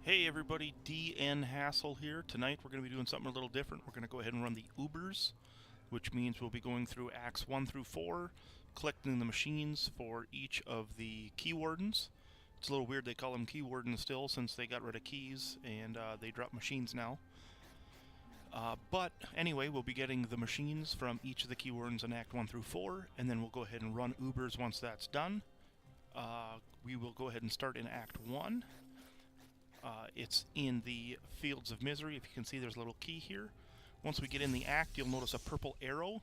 Hey everybody, DN Hassel here. Tonight we're going to be doing something a little different. We're going to go ahead and run the Ubers, which means we'll be going through Acts 1 through 4, collecting the machines for each of the keywardens. It's a little weird they call them keywardens still, since they got rid of keys and they drop machines now. But anyway, we'll be getting the machines from each of the keywordens in Act 1 through 4, and then we'll go ahead and run Ubers once that's done. We will go ahead and start in Act 1. It's in the Fields of Misery. If you can see, there's a little key here. Once we get in the act, you'll notice a purple arrow.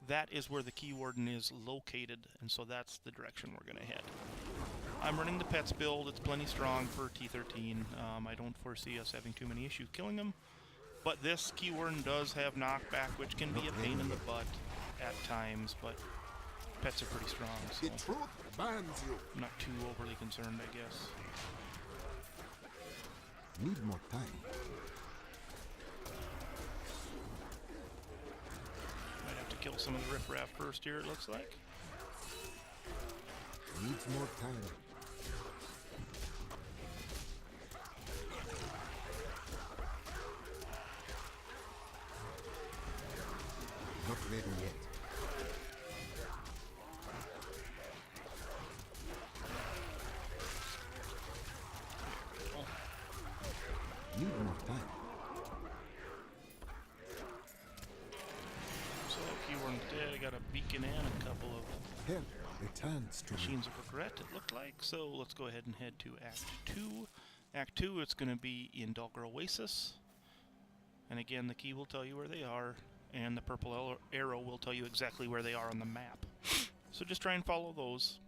That is where the keywarden is located, and so that's the direction we're going to head. I'm running the pets build. It's plenty strong for T13. I don't foresee us having too many issues killing them. But this keywarden does have knockback, which can be a pain in the butt at times, but pets are pretty strong, so the truth binds you. I'm not too overly concerned, I guess. Need more time. Might have to kill some of the riffraff first here, it looks like. Needs more time. Not ready yet. Need more time. So keywarden's dead. I got a beacon and a couple of Help returns to me. machines of regret, it looked like. So let's go ahead and head to Act 2. Act 2, it's going to be in Dulgar Oasis. And again, the key will tell you where they are, and the purple arrow will tell you exactly where they are on the map. So just try and follow those.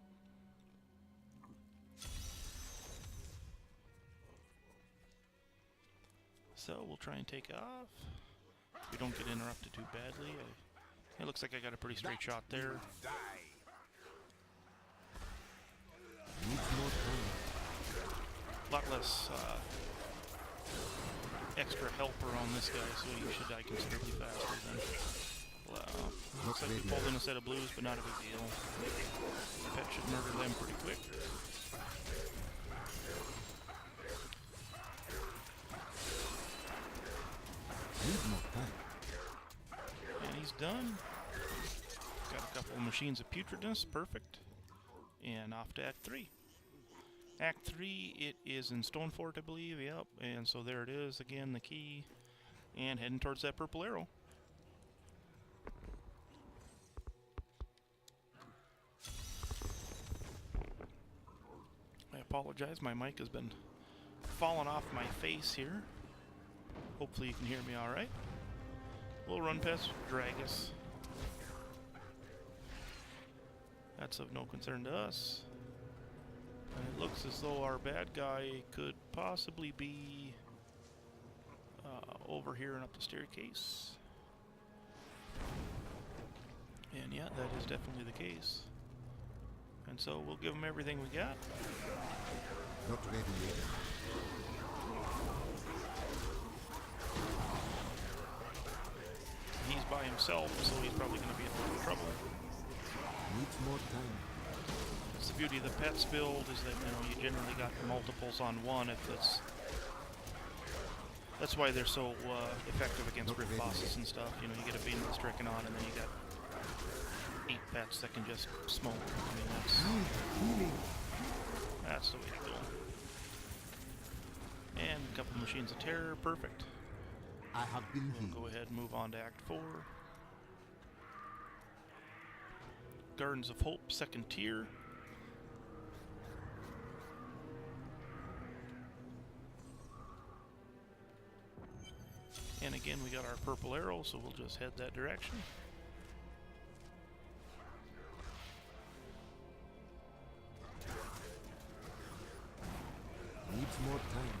So we'll try and take off. If we don't get interrupted too badly. It looks like I got a pretty straight shot there. Needs more time. A lot less extra helper on this guy, so you should die considerably faster than. Looks like we pulled in a set of blues, but not a big deal. Pet should murder them pretty quick. Need more time. And he's done. Got a couple of machines of putridness, perfect. And off to Act 3. Act 3, it is in Stonefort, I believe, yep. And so there it is, again, the key. And heading towards that purple arrow. I apologize, my mic has been falling off my face here. Hopefully you can hear me alright. We'll run past Dragus. That's of no concern to us. And it looks as though our bad guy could possibly be over here and up the staircase. And yeah, that is definitely the case. And so we'll give him everything we got. Not ready yet. He's by himself, so he's probably going to be in a little trouble. Needs more time. That's the beauty of the pets build, is that you generally got multiples on one. If that's why they're so effective against rift bosses and stuff. You get a beam that's stricken on, and then you got 8 pets that can just smoke. I mean, that's the way to go. And a couple machines of terror, perfect. I have been We'll go ahead and move on to Act 4. Gardens of Hope, second tier. And again, we got our purple arrow, so we'll just head that direction. Needs more time.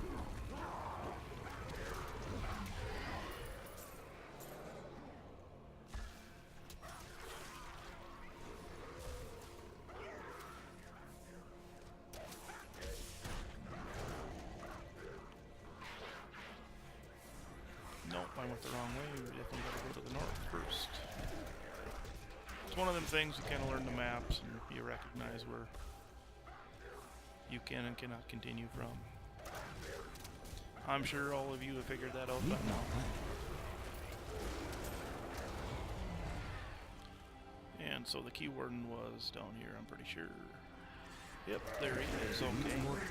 Nope, I went the wrong way. We definitely gotta go to the north first. It's one of them things you kind of learn the maps and you recognize where you can and cannot continue from. I'm sure all of you have figured that out Need by more now. time. And so the keywarden was down here, I'm pretty sure. Yep, there he is, okay. Need more time.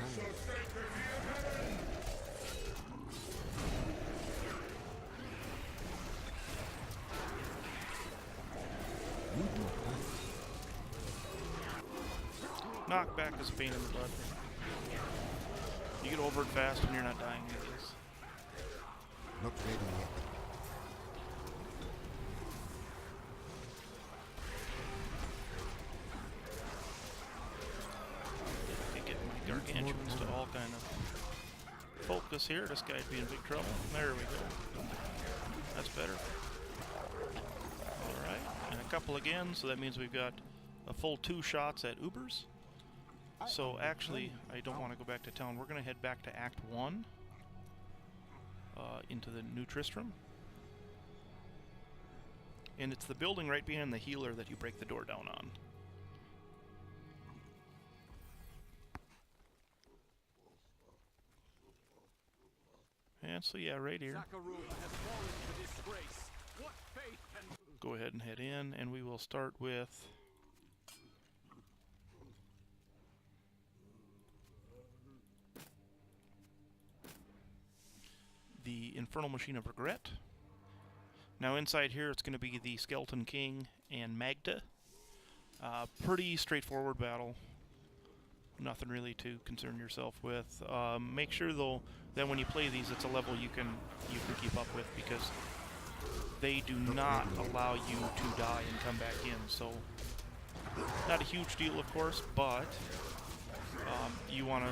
Need more time. Knockback is a pain in the butt. You get over it fast when you're not dying, I guess. Not ready yet. I get my gargantuans to all kind of focus here. This guy'd be in big trouble. There we go. That's better. Alright, and a couple again, so that means we've got a full 2 shots at Ubers. So actually, I don't want to go back to town. We're going to head back to Act 1 into the New Tristram. And it's the building right behind the healer that you break the door down on. And so yeah, right here. Go ahead and head in, and we will start with the Infernal Machine of Regret. Now inside here it's going to be the Skeleton King and Magda. Pretty straightforward battle. Nothing really to concern yourself with. Make sure though that when you play these, it's a level you can keep up with, because they do not allow you to die and come back in. So not a huge deal, of course, but you want to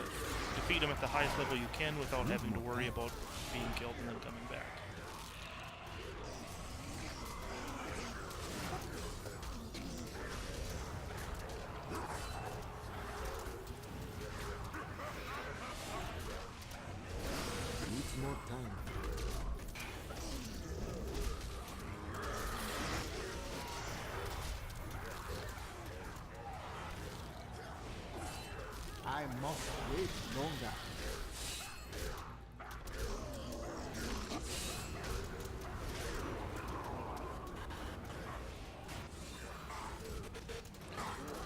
defeat them at the highest level you can without having to worry about being killed and then coming back. Needs more time. I must wait longer.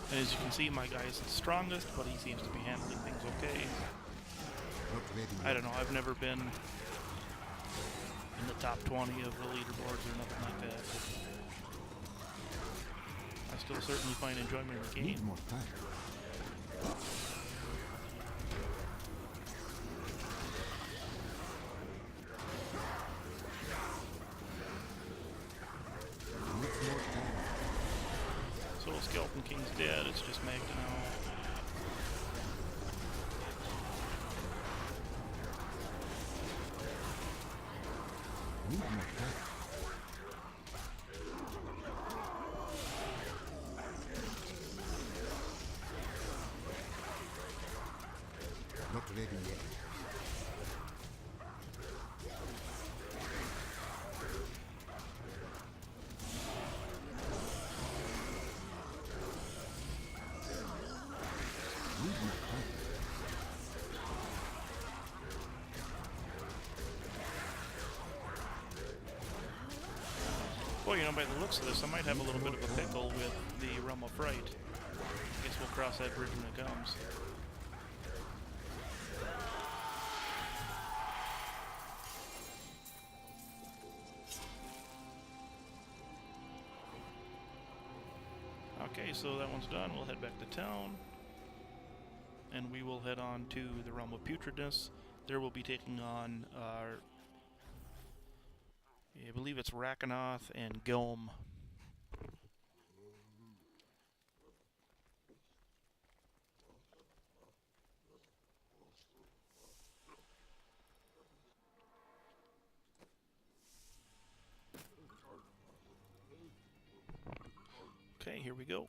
And as you can see, my guy isn't the strongest, but he seems to be handling things okay. Not ready I yet. don't know, I've never been in the top 20 of the leaderboards or nothing like that. But I still certainly find enjoyment in the Need game. more time. Needs more time. So Skeleton King's dead, it's just Magda now. Need more time. Not ready yet. Need more time. Well, you know, by the looks of this, I might have a little bit of a pickle with the Realm of Fright. I guess we'll cross that bridge when it comes. Okay, so that one's done. We'll head back to town. And we will head on to the Realm of Putridness. There we'll be taking on our... I believe it's Rakanoth and Gilm. Okay, here we go.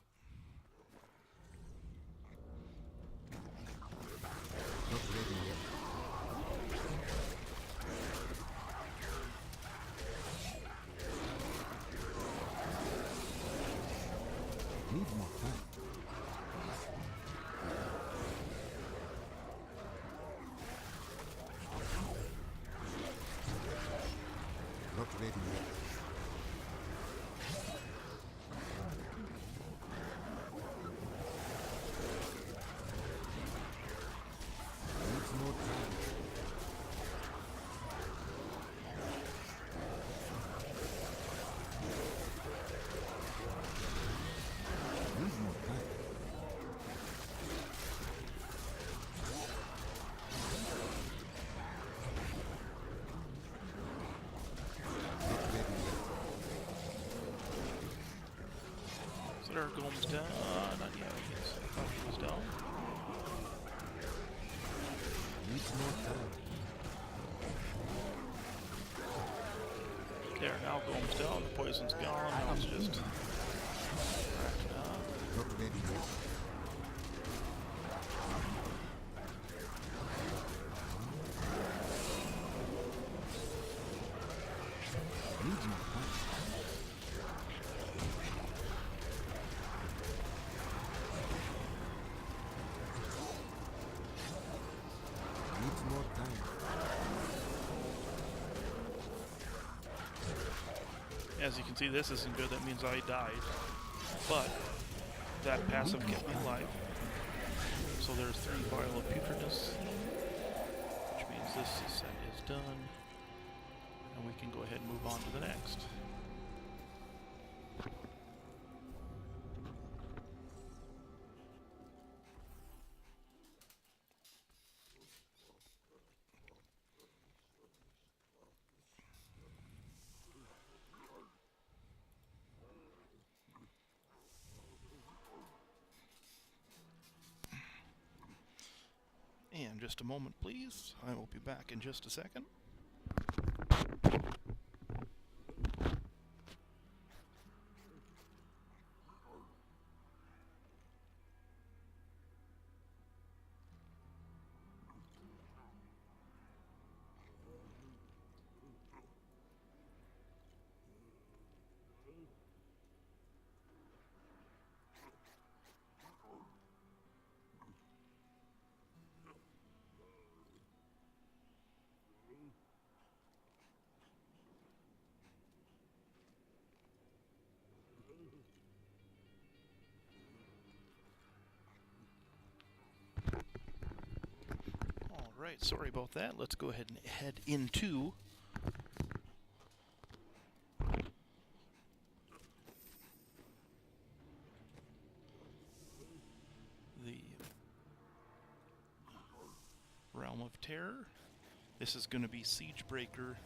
Not ready yet. Need more time. ready yet. Needs more time. Needs more time. Not ready yet. So there, Golem's down. Not yet, I guess. I thought he was down. Needs more time. There, now Golem's down. The poison's gone. Now it's just cracking up. Not ready yet. Needs more time. Needs more time. As you can see, this isn't good. That means I died. But that passive kept me alive. So there's 3 vial of putridness, which means this set is done. And we can go ahead and move on to the next. And just a moment, please. I will be back in just a second. Alright, sorry about that. Let's go ahead and head into the Realm of Terror. This is going to be Siegebreaker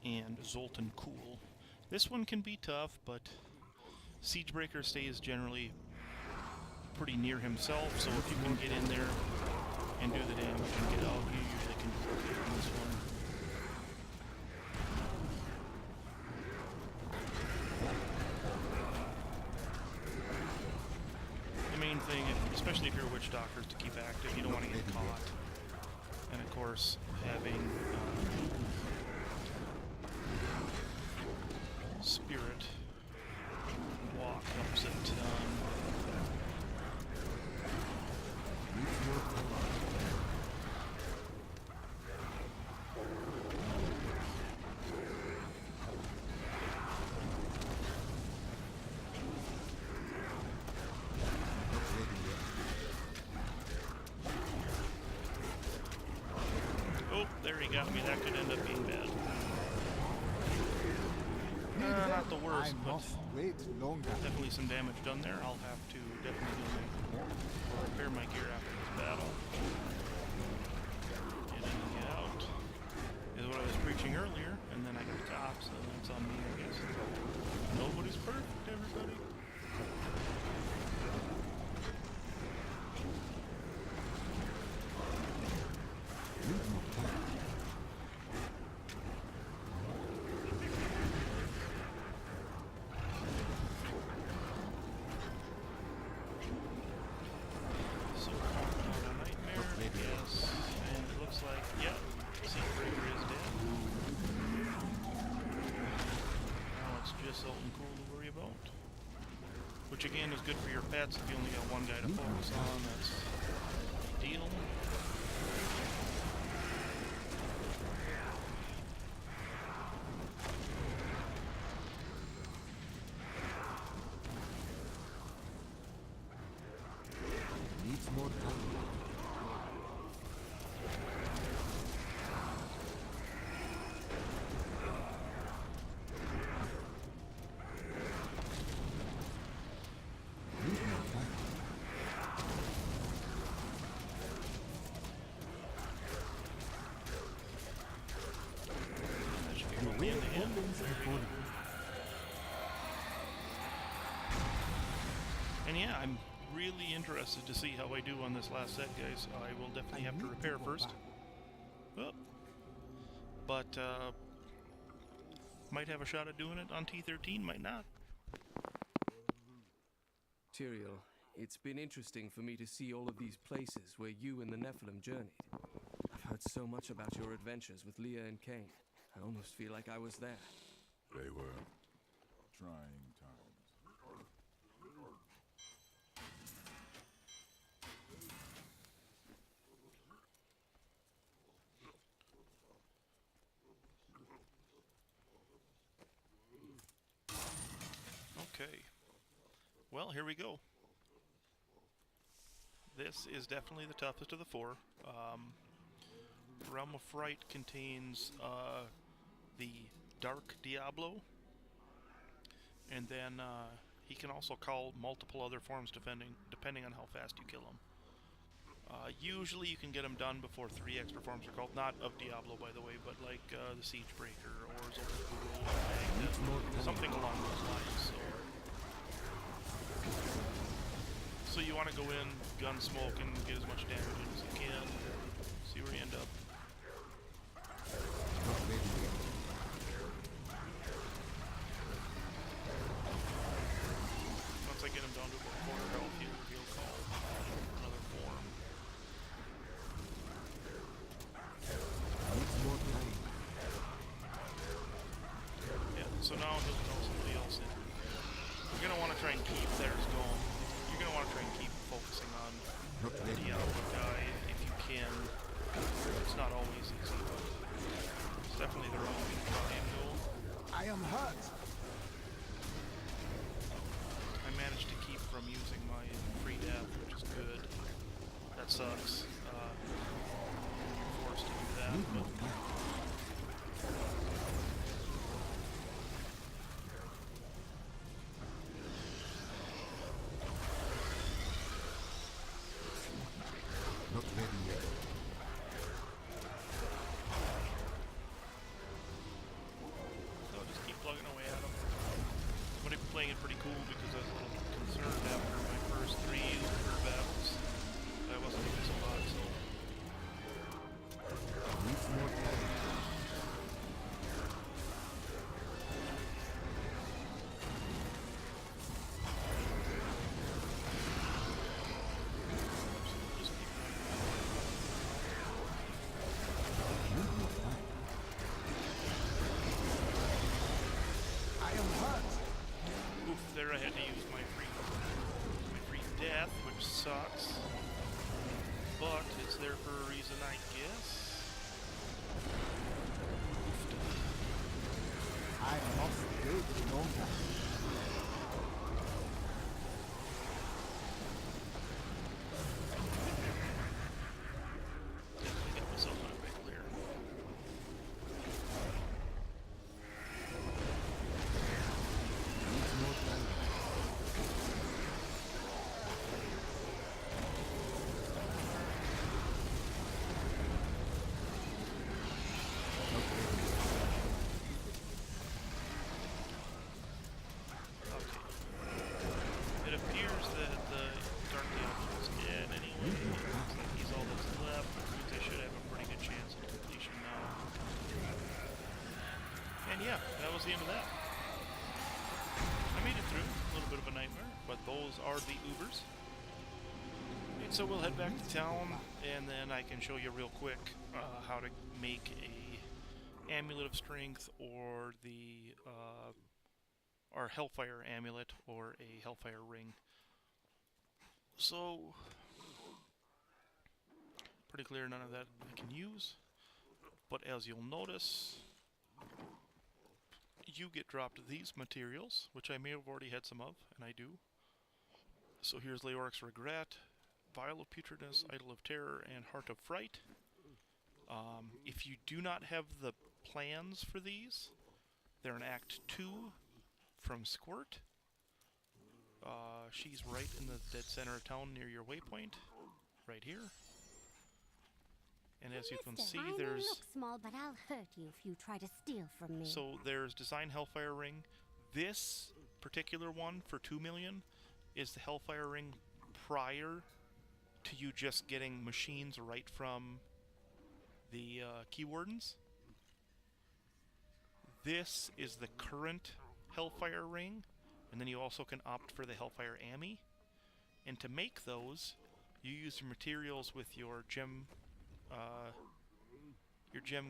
and Zoltan Cool. This one can be tough, but Siegebreaker stays generally pretty near himself, so if you can get in there and do the damage and get out, you usually can do okay on this one. The main thing, especially if you're a Witch Doctor, is to keep active. You don't want to get caught. And of course, having Spirit Walk helps a ton. Needs more time. Not ready yet. Oh, there he got me. That could end up being bad. Not the worst, I but must wait longer. definitely some damage done there. I'll have to definitely repair my gear after this battle. Get in and get out is what I was preaching earlier, and then I got cops, so that's on me, I guess. Nobody's perfect, everybody. Needs more time. So, Nightmare, I guess. And it looks like, yeah, Siegebreaker is dead. Now it's just Zoltan Cool to worry about. Which again is good for your pets if you only got one guy to focus on. That's ideal. Silence before you. And yeah, I'm really interested to see how I do on this last set, guys. I will definitely have to repair first. Oh. But, might have a shot at doing it on T13, might not. Tyrael, it's been interesting for me to see all of these places where you and the Nephilim journeyed. I've heard so much about your adventures with Leah and Cain. I almost feel like I was there. They were trying times. Okay. Well, here we go. This is definitely the toughest of the four. Realm of Fright contains the Dark Diablo, and then he can also call multiple other forms depending on how fast you kill him. Usually you can get him done before 3 extra forms are called, not of Diablo by the way, but like the Siegebreaker or Zoltan, or something along those lines. So you want to go in, gun smoke, and get as much damage in as you can. See where you end up. Not ready yet. Once I get him down to about quarter health, he'll call another form. Needs more time. Yeah, so now he'll call somebody else in. You're going to want to try and keep theirs going. You're going to want to try and keep focusing on Not the ready yet. Diablo guy if you can. It's not always easy, but it's definitely the route to try and go. I am hurt. I managed to keep from using my free death, which is good. That sucks. Forced to do that, Need but more time. Not ready yet. so I'll just keep plugging away at him. I'm going to be playing it pretty cool because I was a little concerned after my first 3 Uber battles. I wasn't doing so hot, so Needs more time. just keep plugging away. Need more time. I am hurt. Oof, there I had to use my free death, which sucks. But it's there for a reason, I guess. I must wait longer. Definitely got myself on a big clear. Needs more time. Not ready yet. Okay. It appears that the Dark Diablo is dead anyway. Looks like he's all that's left, which means I should have a pretty good chance at completion now. And yeah, that was the end of that. I made it through. A little bit of a nightmare, but those are the Ubers. And so we'll head back to town, and then I can show you real quick how to make a Amulet of Strength or the or Hellfire Amulet or a Hellfire Ring. So, pretty clear none of that I can use, but as you'll notice, you get dropped these materials, which I may have already had some of, and I do. So here's Leoric's Regret, Vial of Putridness, Idol of Terror, and Heart of Fright. If you do not have the plans for these, they're in Act 2 from Squirt. She's right in the dead center of town near your waypoint, right here. And as you can Mister, see, I may there's look small, but I'll hurt you if you try to steal from me. so there's Design Hellfire Ring. This particular one for 2 million is the Hellfire Ring prior to you just getting machines right from the keywardens. This is the current Hellfire Ring, and then you also can opt for the Hellfire Ami. And to make those, you use your materials with your gem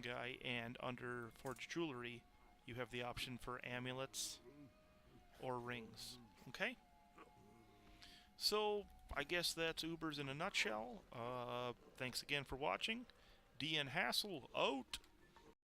guy, and under Forged Jewelry, you have the option for amulets or rings. Okay? So, I guess that's Ubers in a nutshell. Thanks again for watching. DN Hassel, out!